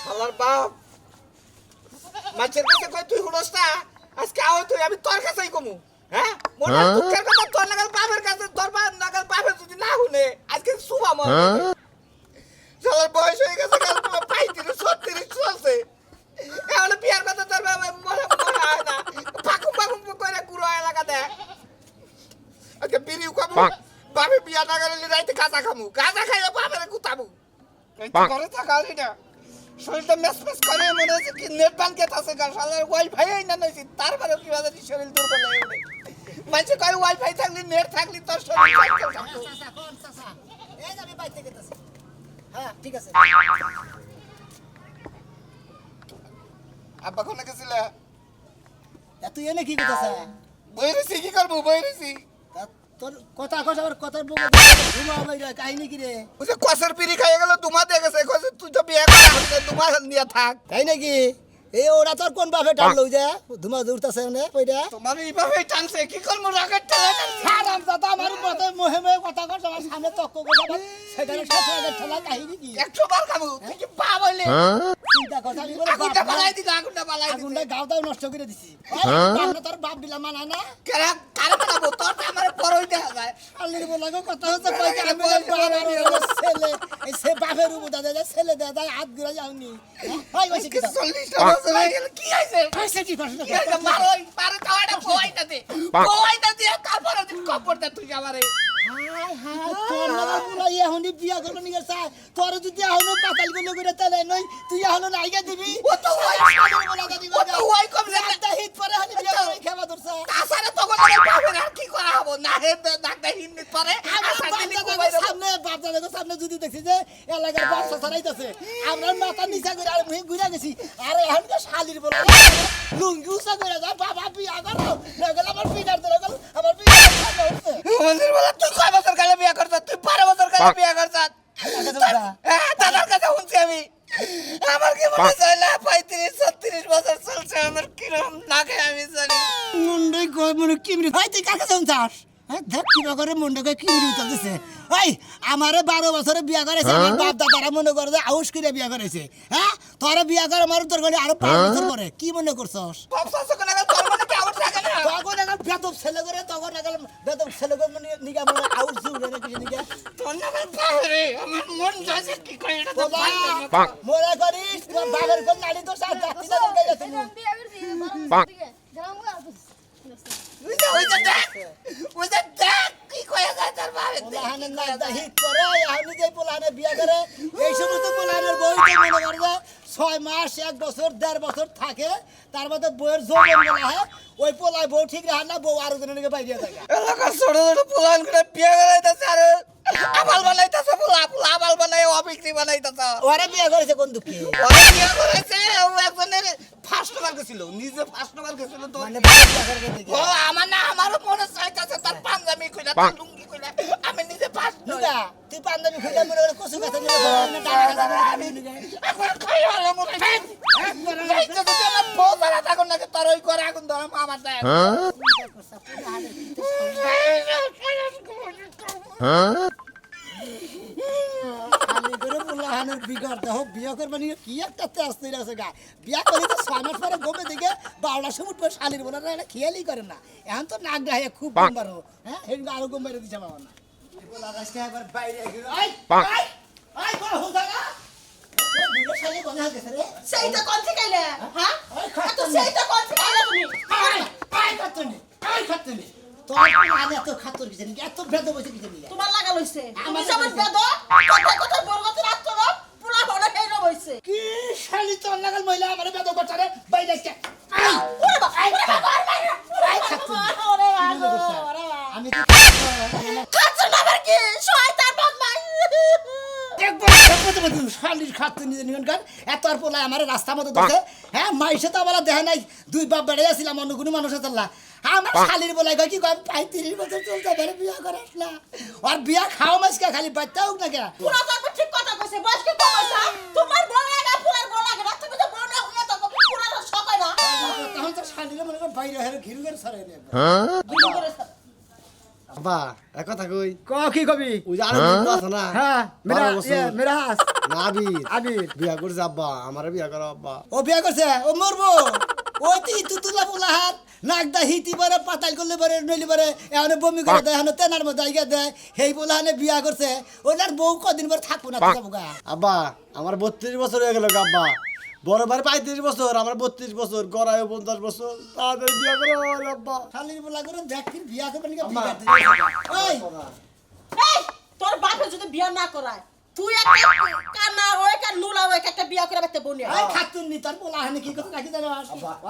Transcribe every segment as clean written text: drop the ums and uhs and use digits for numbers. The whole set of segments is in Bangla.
শালার বাপ মাছের কাছে কই তুই হুনস না আজকে আও তুই আমি তোর কাছেই কমু হ্যাঁ মনে দুঃখের কথা তোর নাগাল বাপের কাছে তোর বাপ নাগাল বাপের যদি না হুনে আজকে শুভা মর শালার বয়স হয়ে গেছে কাল 35 36 চলছে এখন বিয়ার কথা তোর বাবা মনে হয় না পাকু পাকু করে পুরো এলাকা দে আজকে বিড়িও খাবো বাপে বিয়া না গেলে রাইতে গাঁজা খামু গাঁজা খাইলে বাপের গুতাবু এই তো ঘরে থাকালি না শরীরটা মেসমেস করে মনে হচ্ছে কি নেট বাঙ্কেট আছে গা শালার ওয়াইফাই না নইছি তারপরে কি বাজে শরীর দুর্বল হয়ে ওঠে মানে কয় ওয়াইফাই থাকলে নেট থাকলে তোর শরীর চাচা কোন চাচা এই যে আমি বাইতে গেতেছি হ্যাঁ ঠিক আছে আব্বা কোনে গেছিল তুই এনে কি করতেছ বইরেছি কি করবো বইরেছি তোর কথা কথা কথা ঘুমা বাইরে কাহিনী কি রে ওই যে কষের পিড়ি খাইয়ে গেল তোমা দিয়ে গেছে কষে তুই তো বিয়ে করা হচ্ছে তোমার নিয়ে থাক তাই নাকি এই ওরা তোর কোন বাপে টানলো যে ধুমা দৌড়তাছে না কইরা তোমার এইভাবে টানছে কি করবো রাগের ঠেলা সারাম দাদা আমার মতে মোহে মোহে কথা কর আমার সামনে তক্ক কথা সেখানে শাশুড়াদের ঠেলা কাহিনী কি 100 বার খাবো তুই কি পা বলে চিন্তা কথা আমি বলে আগুনটা বালাই দিলা আগুনটা বালাই দিলা আগুনটা গাওটাও নষ্ট করে দিছি আমরা তোর বাপ দিলা মানা না কারা কারা বানাবো তোর তো আমার পরই দেখা যায় আল্লির বলাগো কথা হচ্ছে কই কি আমি ছেলে এই সে বাপের উপর দাদা ছেলে দাদা হাত ঘুরে যাওনি ভাই বসে কি 40 টা বছর হয়ে গেল কি হইছে হইছে কি করছ মারোই পারে তাওয়াটা বইটা দে তারপরে দিন কপড়টা তুই আমারে হাই হাই তোর না বলা এখনই বিয়া করব নি গেছে তোর যদি এখনো পাতাল গুলো করে তালে নই তুই এখনো নাইগা দিবি ও তো ওই কম একটা হিট পরে হানি বিয়া করে খাওয়া দরছা তাছাড়া তখন আমার বাপের আর কি করা হবো না হে ডাক্তার হিন্দি পরে সামনে বাপ দাদাকে সামনে যদি দেখছি যে এলাকার বাচ্চা ছাড়াইতেছে আমরা মাথা নিচা করে আর মুই ঘুরে গেছি আর এখন তো শালির বলে লুঙ্গি উসা করে যা বাবা বিয়া করো নগল আমার পিটার ধরে গেল আমার পিটার উঠছে মন্দির বলে তুই কয় বছর কালে বিয়া করছ তুই 12 বছর কালে বিয়া করছ হ্যাঁ দাদার কাছে শুনছি আমি আমার কি মনে হয় না 35 36 বছর চলছে আমার কিরকম লাগে আমি জানি মুন্ডই কই মনে কিমরি ভাই তুই কাকে শুনছাস হ্যাঁ দেখ কি করে মুন্ডকে কিমরি উঠতেছে ওই আমারে 12 বছরে বিয়া করেছে আমার বাপ দাদারা মনে করে যে আউশ করে বিয়া করেছে হ্যাঁ তোরে বিয়া করে আমার তোর গলি আরো 5 বছর পরে কি মনে করছস সব শাসক না তোর মনে কি আউট থাকে না তখন একটা বেদব ছেলে করে তখন একটা বেদব ছেলে করে মানে নিগা মনে আউশ জুড়ে না কিছু নিগা তোর না বাবারে আমার মন যাচ্ছে কি কই এটা তো মোরা করিস তোর বাবার কোন নাড়ি তো সাথ যাচ্ছি না তোর কাছে ওই যে দেখ কি কয়ে যায় তোর বাবা পোলাহানের নাচ দা হিট করে আমি যে পোলাহানের বিয়া করে এই সমস্ত পোলাহানের বই তো মনে করে যে 6 মাস 1 বছর 1.5 বছর থাকে তার মধ্যে বইয়ের যৌবন বলা হয় ওই পোলায় বউ ঠিক রাখে না বউ আরো জনের বাইরে থাকে এলাকার ছোট ছোট পোলান করে বিয়ে করাইতেছে আর আবাল বানাইতেছে পোলা আবাল বানাই অবিক্রি বানাইতেছে ওরে বিয়া করেছে কোন দুঃখে ওরে বিয়ে করেছে ও একজনের ফার্স্ট নাম্বার গেছিল নিজে ফার্স্ট নাম্বার গেছিল তো মানে বিয়া করে দেখি ও আমার না আমারও মনে চাইতেছে তার পাঞ্জাবি কইলা তার লুঙ্গি কইলা আমি নিজে ফার্স্ট নই লুকা তুই পাঞ্জাবি খুলে মনে করে কসু কথা নিয়ে না টাকা কথা আমি নিগে এখন খাই আর মনে চাইতেছে যে আমার বউ ধরা থাকুন না তোর ওই করে আগুন ধরা আমার দেয় আমি করে পোলাহানের বিগার দেহ বিয়া করবে নিয়ে কি একটা তেজ তৈরি আছে গা বিয়া করি তো 6 মাস পরে গমে দিকে 12টা সময় পরে শালির বলে না খেয়ালই করে না এখন তো নাক গায়ে খুব গম্বারো হ্যাঁ হেন আরো গম্বারে দিছে বাবা না পোলা গাছটা একবার বাইরে গেল আই আই আই কোন হুদা না দুটো শালি বনে গেছে রে সেইটা কোন থেকে আইলে হ্যাঁ তো সেইটা কোন থেকে আইলে তুমি আই খাতনি তোর আনে এত খাতর কিছু নেই এত বেদ বসে কিছু নেই তোমার লাগা লইছে তুমি যেমন বেদ কথা কথা বরগতি রাখতো না পুরা বড় হেই রইছে কি শালি তোর লাগাল মহিলা আমারে বেদ করছারে বাইরে আসছে ওরে বাবা আই ওরে আমি কাছে বাবার কি শয়তান বদমাই একবার শালির খাতর নিয়ে নিগন গান এত আর পোলা আমারে রাস্তা মতো দেখে হ্যাঁ মাইসে তো বলা দেখে নাই দুই বাপ বেড়ে আসছিলাম অন্য কোনো মানুষ আল্লাহ আমার শালির বলে কয় কি কয় 35 বছর চলতে পারে বিয়া করে আসলা আর বিয়া খাও মাসকে খালি বাচ্চা হোক না কে পুরা তো ঠিক কথা কইছে বয়স কি কইছা তোমার বড় লাগা পুরার বড় লাগা না তুমি তো বড় না হইয়া তো পুরা সকাই না তখন তো শালির মনে করে বাইরে হেরে ঘিরু করে সরাই নেবে বিলি করে আব্বা এক কথা কই ক কি কবি ওই যে আরো বন্ধু আছে না হ্যাঁ মেরা 12 বছর। মেরাজ না আবির আবির বিয়া করছে আব্বা আমারে বিয়া করো আব্বা ও বিয়া করছে ও মরবো ওই তুতুলা পোলা হাত নাকদা হিতি পরে পাতাল করলে পরে নইলে পরে এখন বমি করে দেয় এখন তেনার মধ্যে আইগা দেয় সেই পোলা হানে বিয়া করছে ওনার বউ কদিন পরে থাকবো না যাবো গা আব্বা আমার 32 বছর হয়ে গেল আব্বা বড় ভাই 35 বছর আমার 32 বছর গড়ায় 50 বছর তাদের বিয়া করো আমার আব্বা শালির পোলা করে দেখি বিয়া করবে নাকি আম্মা। ওই এই তোর বাপে যদি বিয়া না করায় তুই একটা কানা ওই কা নুলা ওই একটা বিয়া করে বাইতে বনিয়া এই খাতুন নি তার পোলা হানে কি কথা রাখি জানো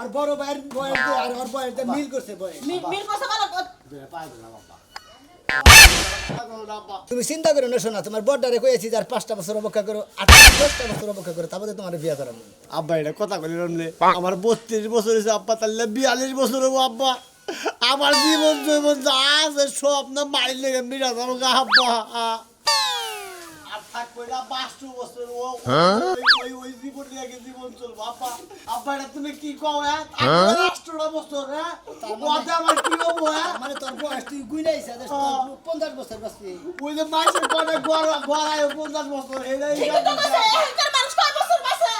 আর বড় ভাইয়ের বয়স দিয়ে আর ওর বয়স দিয়ে মিল করছে বয়স মিল কথা বলো তুমি চিন্তা করো না শোনা তোমার বড়টারে কইছি যার 5টা বছর অপেক্ষা করো 10টা বছর অপেক্ষা করো তারপরে তোমার বিয়া করাবো আব্বা এটা কথা কইলে রমলে আমার 32 বছর হইছে আব্বা তাহলে 42 বছর হবো আব্বা আমার জীবন জীবন যা আছে সব না মারি লেগে মিরা যাবো গা আব্বা আর থাক কইরা 52 বছর ও ওই জীবন নিয়ে জীবন চলবো আব্বা আব্বা এটা তুমি কি কও হ্যাঁ 18 বছর হ্যাঁ ওটা আমার কি হবো হ্যাঁ মানে তোর বয়স তুই গুইনাইছ 50 বছর বাঁচবি ওই যে মাইসের কোনে গড়ায় 50 বছর এটাই ঠিক তো কইছে এখানকার মানুষ কয় বছর বাঁচে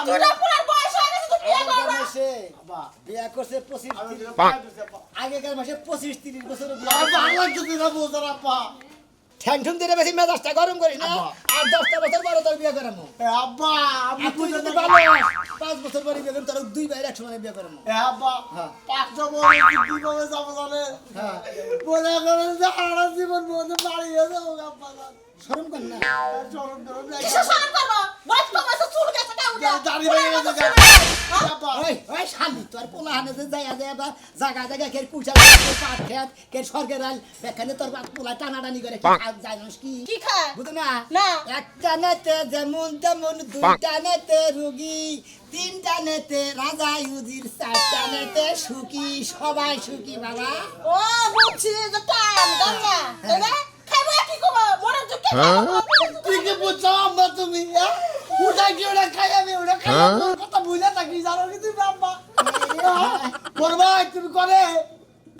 তুই না পুরার বয়স হয়ে গেছে তুই বিয়া করবা মাসে আব্বা বিয়া করছে 25 আমি 30 আগেকার মাসে 25-30 বছর বিয়া বাংলা যদি না বলতো আব্বা ঠ্যাং ঠুং দিয়ে বেশি মেজাজটা গরম করিস না আর 10টা বছর পরে তোর বিয়া করামু আব্বা আমি আর তুই যদি বুঝতে ভালো পারলাম 5 বছর পরে বিয়া করবি তোর দুই ভাইয়ের একসঙ্গে বিয়া করামু আব্বা হ্যাঁ। 5 বছর কি করে যাবো জানে হ্যাঁ বলে করে যে সারা জীবন মধ্যে বাড়িয়ে যাবো আব্বা শরম কর না চরম চরম কিসের সালাম করবো বয়স কম হয়েছে চুল গেছে কাউটা দাড়ি বেড়ে গেছে আব্বা ওই ওই শালি তোর পোলা হানে যে যাইয়া যায় বা জায়গা জায়গা কে কুচা পাট খেত কে সরকার আল এখানে তোর পোলা টানাটানি করে কি যায় জানিস কি কি খায় বুঝো না না। একটা নেতে যেমন তেমন দুইটা নেতে রুগী তিনটা নেতে রাজা ইউজির চারটা নেতে সুখী সবাই সুখী বাবা ও বুঝছি যে টান গাঞ্জা তাই না খাইবো কি করবো মরার যুগে ঠিকই বুঝছো আম্মা তুমি হ্যাঁ? ওটা কি ওটা খাই আমি ওটা খাই তোর কথা বুঝে থাকি জানো কি তুমি আম্মা করবা তুমি করে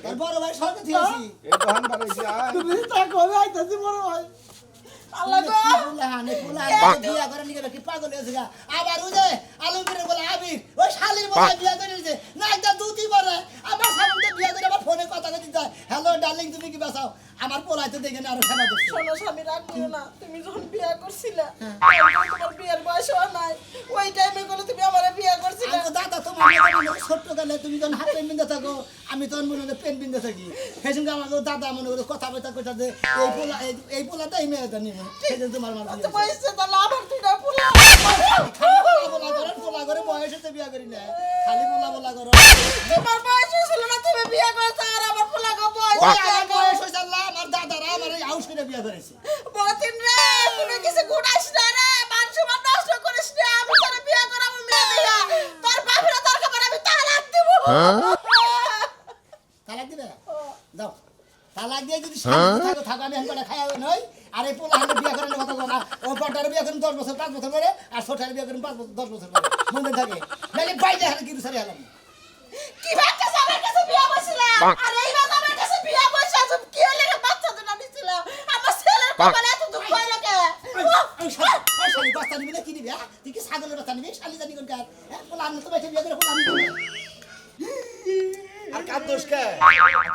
তোর বড় ভাই সরকার দিয়েছি এই দহন বানাইছি আয় তুমি তা কবে আইতাছি বড় ভাই আল্লাহ গো পোলা হানে বিয়া করে নিয়ে কি পাগল হয়েছে গা আবার ওই যে আলমগীরের বলে আবির ওই শালির বলে বিয়া করে নিয়েছে না একটা দুটি বলে আমার সামনে বিয়া করে আমার ফোনে কথা কই দিতে হ্যালো ডার্লিং তুমি কি বাঁচাও আমার পোলাইতে দেখে না আরো সেবা করছে শোনো স্বামী রাগ করো না তুমি যখন বিয়ে করছিলে তখন তোমার বিয়ের বয়স হয় নাই ওই টাইমে করে তুমি আমার বিয়ে করছিলে আমি তো দাদা তোমার ছোট্ট গেলে তুমি যখন হাত পেন বিন্দে থাকো আমি তখন মনে হয় পেন বিন্দে থাকি সেই সঙ্গে আমাকে দাদা মনে করে কথা বলতে কথা যে এই পোলাটা এই মেয়েটা নিবে সেই জন্য তোমার মার তো বয়সে তাহলে আমার দুইটা পোলা পোলা করে বয়স হতে বিয়া করি না খালি পোলা করো তোমার বয়স ছিল না তুমি বিয়ে করেছো আর আমার পোলা গো বয়স ওই আমার বয়স হয়েছে আল্লাহ আমার দাদারা আমার এই হাউস করে বিয়া করেছে বতিন রে তুমি কিছু গুড়াইস না রে মান সম্মান নষ্ট করিস না আমি তোর বিয়ে করাবো মেয়ে দিয়া তোর বাপেরা তোর খবর আমি তালাক দেব তালাক দিবে যাও তালাক দিয়ে যদি শান্তি থাকো থাকো আমি এখন খাই নই আর এই পোলা হাতে বিয়া করার কথা বলা ও বড়টারে বিয়া করেন 10 বছর 5 বছর পরে আর ছোটটারে বিয়া করেন 5 বছর 10 বছর পরে মনে থাকে নালে বাইরে হাতে কিছু সারি হলাম কি ভাবছিস আমার কাছে বিয়ে বসছিলাম আর এই বাবা আমার কাছে বিয়ে বসে আছে কি হলে বাচ্চা তো নিছিল আমার ছেলের কপালে এত দুঃখ হইলো কে ওই শালি বাচ্চা নিবি না কি নিবি হ্যাঁ তুই কি ছাগলের বাচ্চা নিবি শালি জানি কোন কার হ্যাঁ পোলা আমি তো বাইরে বিয়া করে পোলা আমি আর কান্দোস কে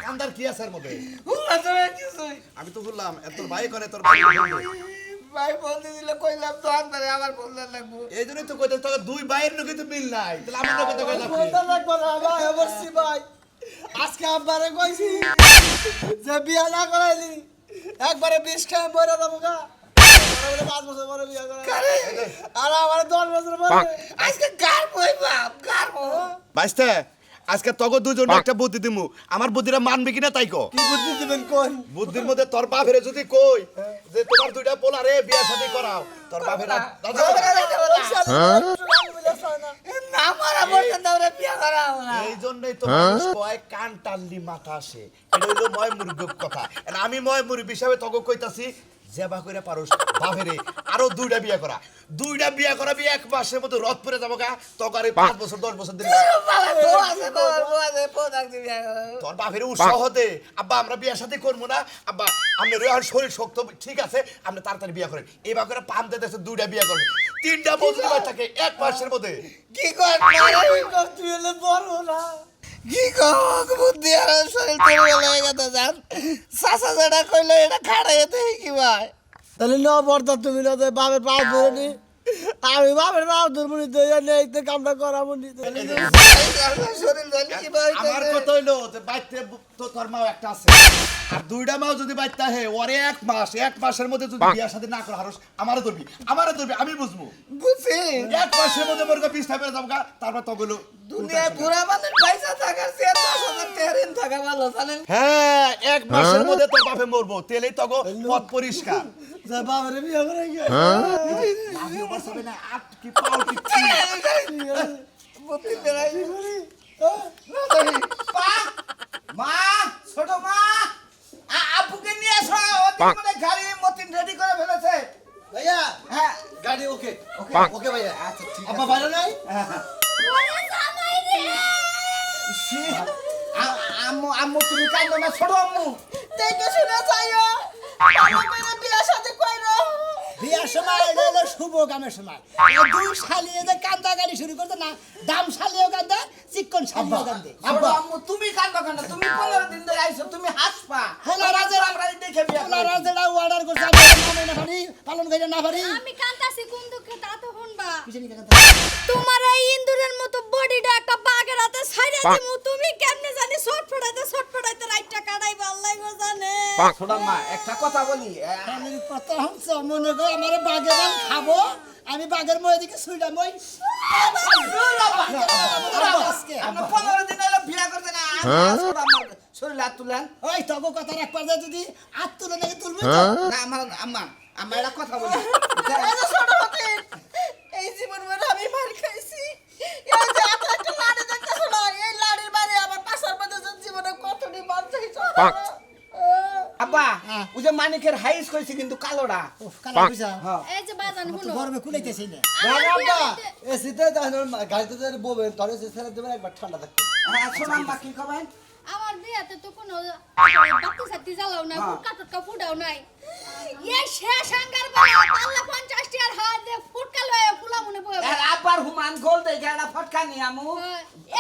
কান্দার কি আছে এর মধ্যে আমি তো বললাম এত ভাই করে তোর ভাই ভাই ফোন দিছিল কইলাম দহন বারে আমার ফোন লাগবো এই জন্যই তো কইতে তোর দুই ভাইয়ের লোকে তো মিল নাই তাহলে আমার লোকে তো কইলাম বলতে লাগবো না ভাই অবশ্যই ভাই আজকে আব্বারে কইছি যে বিয়া না করাইলি একবারে 20 খায় মরে যাবো গা 5 বছর পরে বিয়া করা আর আমার 10 বছর পরে আজকে কার বই বাপ কার বাইস্তে আজকে তোকে দুজন একটা বুদ্ধি দিমু আমার বুদ্ধিটা মানবে কিনা তাই কো কি বুদ্ধি দিবেন কোন বুদ্ধির মধ্যে তোর বাপেরে যদি কই যে তোমার দুইটা পোলা রে বিয়া শাদী করাও তোর বাপেরা না আমার বলতে দাওরে বিয়া করা না এই জন্যই তো মানুষ কয় কান টানলি মাথা আসে, এটা হইলো ময় মুরগির কথা। আর আমি ময় মুরগি হিসাবে তোকে কইতাছি, জেবা করে পারোস বাপেরে আরো 2টা বিয়া করা, 2টা বিয়া করা, বিয়ে 1 মাসের মধ্যে রথ পরে যাবো গা, তোকে আর 5 বছর 10 বছর দিন তোর বাপের উৎসাহ হতে আব্বা আমরা বিয়ার সাথে করবো না, আব্বা আপনার এখন শরীর শক্ত ঠিক আছে, আপনি তাড়াতাড়ি বিয়া করেন। এবার করে পাম দিতে 2টা বিয়া করবেন, 3টা বছর থাকে 1 মাসের মধ্যে। কি কর তুই হলে বড় না কি কর বুদ্ধি আর শরীর তোর হয়ে গেছে জান সাসা যেটা কইলো এটা খাড়াইতে কি ভাই তাহলে ন বর্তা তুমি না বাপের পা ধরে নি, আমি বাপের পা ধরবো নি, নেই কামটা করাবো নি। শরীর জানি কি ভাই আমার কথা হইলো যে বাইতে তো তোর মাও একটা আছে, আর 2টা মাও যদি বাইতে হে ওরে 1 মাসের মধ্যে যদি বিয়ার সাথে না করা হারস আমারও ধরবি আমি বুঝবো বুঝছি 1 মাসের মধ্যে মোর কাছে 20টা বের যাবগা, তারপর তো গুলো দুনিয়ায় বুড়া মানুষ পয়সা থাকার চেয়ে 10,000 টাকা ঋণ থাকা ভালো জানেন হ্যাঁ 1 মাসের মধ্যে তোর বাপে মরবো, তেলেই তো পথ পরিষ্কার। বাবারে বিয়ে করে গিয়ে লাভিও বসবে না, আট কি পাও কি বুদ্ধি বেড়াই মা ছোট মা আপুকে নিয়ে এসো ওদিকে মানে গাড়ি মতিন রেডি করে ফেলেছে ভাইয়া হ্যাঁ গাড়ি ওকে ওকে ভাইয়া আচ্ছা ঠিক আব্বা বাইরে নাই আম্মু আম্মু তুমি কাঁদো না ছোট আম্মু দেখে শুনে যাইও ভালো করে বিয়ার সাথে কইরো বিয়ার সময় এটা হলো শুভ কামের সময়। এই 2 শালিয়ে যে কান্দা গাড়ি শুরু করতে না, দাম শালিও কান্দে, চিকন শালিও কান্দে। ছোট আম্মু তুমি কাঁদো কেন তুমি 15 দিন ধরে আইছো তুমি হাসপা পোলারা যে আমরা দেখে বিয়া পোলারা যেটা অর্ডার করছে আমি মানে না পারি, পালন করে না পারি। আমি কান্তাছি কোন দুঃখে তা তো শুনবা। কিসের নিকে কান্দে? তোমার এই ইন্দুরের মতো বডিটা একটা বাঘের হাতে ছাইড়া দিমু, তুমি কেমনে জানি ছটফটাইতে রাইটটা কাটাইবা আল্লাহ গো জানে। ছোট আম্মা একটা কথা বলি আমি কত হংস মনে করে আমার বাঘে বান খাবো, আমি বাঘের ময় দিকে ছুইডা মই আজকে আমরা 15 দিন হলো বিয়া করতে না ছোট আম্মার শরীর হাত তুলেন ওই তগো কথা রাখবার যায় যদি হাত তুলে নাকি তুলবি তো। না আমার আম্মা আম্মা একটা কথা বলি এই যে ছোট হতে এই জীবন ভর আমি মার খাইছি, এই যে এত একটা লাড়ি দেখতেছ না, এই লাড়ির বাড়ি আমার পাশার মধ্যে জীবনে কতটি মার খাইছো আব্বা ওই যে মানিকের হাইস কইছি কিন্তু কালোটা উফ কালা বুঝা এই যে বাজান তো শুনো, গরমে কুলাইতেছি না। এসিতে গাড়িতে বলবেন তোর ছেড়ে দেবেন একবার ঠান্ডা থাকবে। হ্যাঁ ছোট আম্মা কি কবেন আমার বিয়াতে তো কোনো বাতি সাতি জ্বালাও নাই, ফুটকা টুটকা ফুটাও নাই। এই শেষ আঙ্গার বলে পাল্লা 50 টাকার হাত দিয়ে ফুটকা লয়ে ফুলা মনে বয়ে আব্বার হুমান গোল দেই গেলা ফটকা নি আমু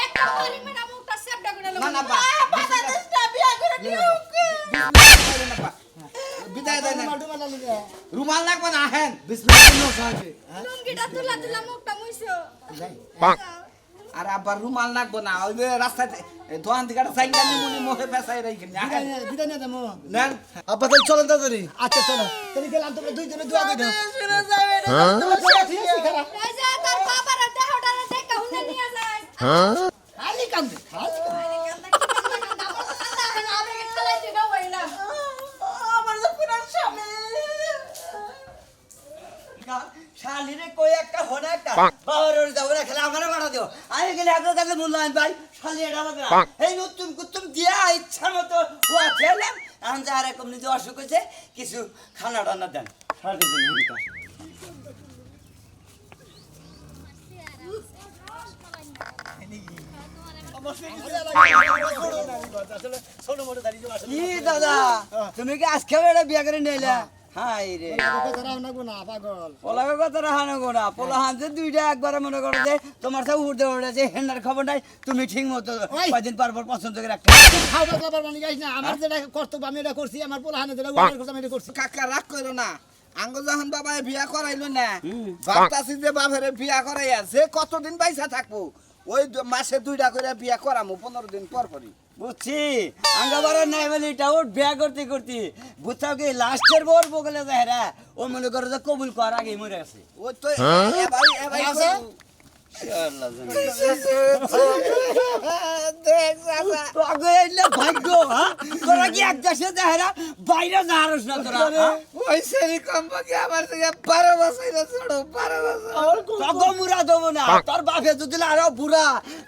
একটা পানি মেরা মুখটা সেপটা করে না না বা বাংলাদেশটা বিয়া করে নিও বিদায় দেন মালটু মালা লিগে রুমাল লাগবে না হেন বিসমিল্লাহ সাহেব লুঙ্গিটা তুলা মুখটা মুইছো। আর আব্বার রুমাল লাগবে না ওই যে রাস্তাতে দোকান থেকে একটা সাইকেল নিমুনি মোহে পেছাই রাখেন বিদায় নিয়ে দেবো। নেন আব্বা তাহলে চলেন তাড়াতাড়ি। আচ্ছা চলো তাহলে গেলাম, তোমরা দুইজনে দোয়া করে দাও। শুনে যাবে না ঠিক আছে খারাপ এই যে তোর বাবার দেহটারে দেখা হুনে নিয়ে যায়। খালি কান্দে খালি কান্দে। আমার যে পুরান স্বামী শালিরে কই একটা হনে একটা বাবার যাব না খেলা আমারে বাড়া দিও আমি গেলে আপনার কাছে মূল্যায়ন ভাই শালি এটা আমাদের এই নতুন কুতুম দিয়া ইচ্ছা মতো হুয়া খেলাম এখন যা এরকম নিজে অসুখ হয়েছে কিছু খানা টানা দেন শালির জন্য কি দাদা তুমি কি আজকে বেড়ে বিয়া করে নিলে হাই রে কথা রাও না গো না পাগল। পোলাকে কথা রাহানো গোনা পোলা হানছে 2টা একবারে মনে করো যে তোমার সাথে উঠতে উঠেছে হেন্ডার খবর নাই তুমি ঠিক মতো কয়দিন পর পছন্দ করে রাখতে খাও বাবা বাবা মানে গাইস না, আমার যেটা কর্তব্য আমি এটা করছি, আমার পোলাহানে যেটা অর্ডার করছি আমি এটা করছি। কাকা রাগ করো না আঙ্গ যখন বাবা বিয়া করাইলো না ভাবতাছি যে বাবারে বিয়া করাইয়া যে কতদিন পয়সা থাকবো ওই মাসে 2টা করে বিয়া করামু 15 দিন পর পরই বুঝছি আঙ্গাবারে নাই বলে এটা ওর বিয়া করতে করতে বুঝছাও কি লাস্টের বোর বগলে যায় রে ও মনে করো যে কবুল কর আগে মরে গেছে ওই তো এ ভাই আছে? দেখ চাচা তোকে এলে ভাগ্য হ্যাঁ তোরা কি এক দেশে যাহেরা বাইরে যাহারস না তোরা হ্যাঁ? ওই সেরি কম্পাকে আমার থেকে 12 বছর ছোট 12 বছর তোকে মুরা দেবো না তোর বাপে যদি আরো বুড়া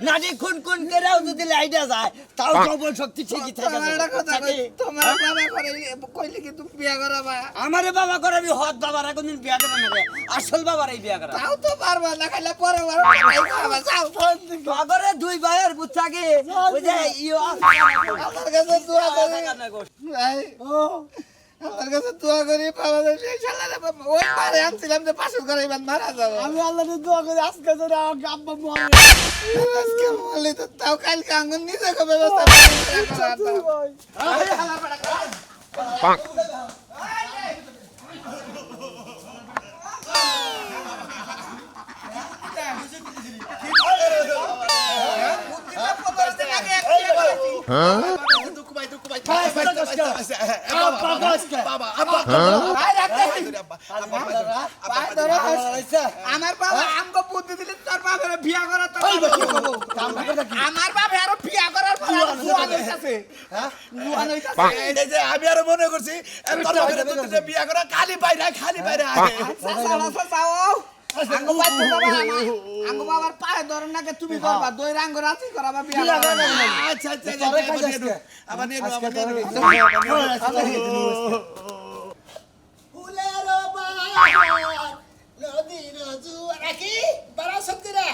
নানি খুন খুন করেও যদি লাইটা যায় তাও জবল শক্তি ঠিকই থাকে তোমার একটা কথা কই তোমার বাবা করে কইলে কি তুমি বিয়া করাবা আমারে বাবা করাবি হদ বাবার কোনদিন বিয়া করা না রে আসল বাবার এই বিয়া করা তাও তো পারবা না খাইলে পরে বড় খাবা যাও বাগরে দুই ভাইয়ের বুচ্চাকে ওই যে ইও আমার কাছে দোয়া করি ভাই আমার কাছে দোয়া করি বাবা সেই শালারে ওই পারে আনছিলাম যে পাশে করে এবার মারা যাবে আমি আল্লাহকে দোয়া করি আজকে যেন আমার আব্বা মরে আজকে বলি তো তাও কালকে আঙ্গুন নিজে ব্যবস্থা আমার বাবা আমগো বুদ্ধি দিলে তোর বাবার বিয়া করা তোর আমার বাবা আরো বিয়া করার পর জুয়ান হইতাছে হ্যাঁ জুয়ান হইতাছে এই যে আমি আরো মনে করছি তোর বাপের তো দুইটা বিয়া করা খালি বাইরে আঙ্গো বাইতে বাবা আঙ্গো বাবার পায়ে ধরন নাকি তুমি করবা দুই রাঙ্গ রাতি করাবা বিয়া আচ্ছা আবার নিয়ে ফুলের বাহার নদীর জুয়ার কি বড় শক্তিরা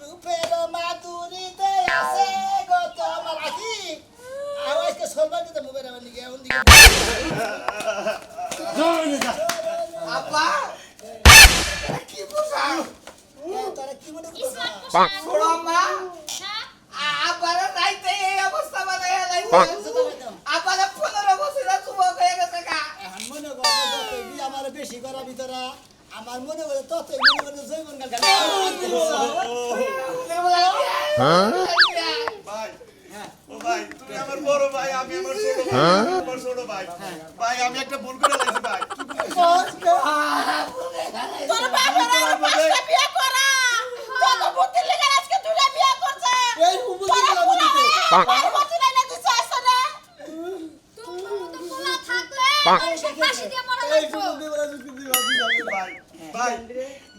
রূপের মাধুরীতে আছে গো তোমার কি আওয়াজকে সরবা দিতে মোবাইল আমার লিগে ওন দিকে আপা কি বুঝা তোরা কি মনে ইসলাম করছিস পোশাক বড় মা হ্যাঁ আবার রাইতে এই অবস্থা বানায় লাইছে আবার 15 বছর যুবক হয়ে গেছে কা মনে কর যতই বি আমার বেশি করা ভিতরা আমার মনে করে ততই মনে করে জৈবন গাল ভাই তুমি আমার বড় ভাই আমি আমার ছোট ভাই ভাই আমি একটা ভুল করে লাইছি ভাই তোর বাপের আর পাঁচটা বিয়ে করা তোর বুদ্ধি লেগে আজকে দুইটা বিয়ে করছে এই উপরে দিলাম দিতে আর বুদ্ধি নাই না তুই চাইছ না তোমার মতো পোলা থাকলে সে ফাঁসি দিয়ে মরা এই লাগতো উপরে দিলাম দিতে ভাই ভাই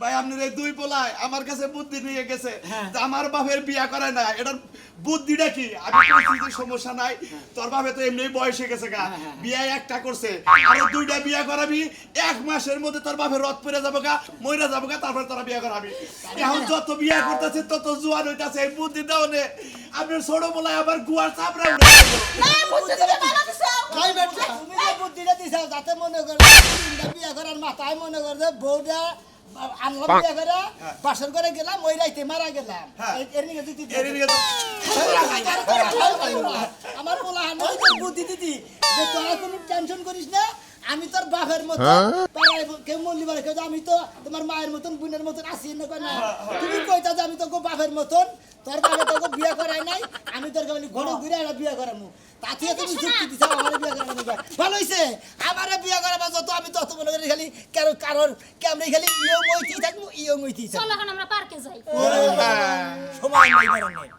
ভাই আপনার এই দুই পোলায় আমার কাছে বুদ্ধি নিয়ে গেছে যে আমার বাপের বিয়া করে না এটার বুদ্ধিটা কি আমি পরিস্থিতির সমস্যা নাই তোর বাপে তো এমনি বয়স হয়ে গেছে গা বিয়া একটা করছে আরো দুইটা বিয়া করাবি 1 মাসের মধ্যে তোর বাপের রথ পড়ে যাবো গা মইরা যাবো গা তারপর তোরা বিয়া করাবি এখন যত বিয়া করতেছে তত জোয়ান হইতাছে এই বুদ্ধি দাও নে আপনার ছোট পোলায় আবার গুয়ার চাপড়া উঠে না বুদ্ধি তুমি ভালো দিছো ভাই বেটা তুমি যে বুদ্ধিটা দিছাও যাতে মনে করে তিনটা বিয়া করার মাথায় মনে করে যে বউটা আনলাম বিয়া করে বাসর করে গেলাম ওই রাইতে মারা গেলাম এর নিয়ে দিতে আমার বলা আমি তোর বুদ্ধি দিদি যে তোরা কোনো টেনশন করিস না আমি তোর বাপের মতো পাড়ায় কেউ মল্লি বলে কেউ আমি তো তোমার মায়ের মতন বোনের মতন আসি না কেন তুমি কইতা যে আমি তোকে বাপের মতন তোর বাপে তোকে বিয়ে করাই নাই আমি তোর বলি ঘন ঘুরে একটা বিয়ে করামু তাতে তুমি যুক্তি দিছ আমার বিয়ে করাবো ভালো হইছে আমার বিয়ে করাবা যত আমি তত মনে করি খালি কারণ কেমনি খালি ইয়ং হইতেই থাকবো ইয়ং হইতেই থাকবো চলো এখন আমরা পার্কে যাই সময় নাই কারণে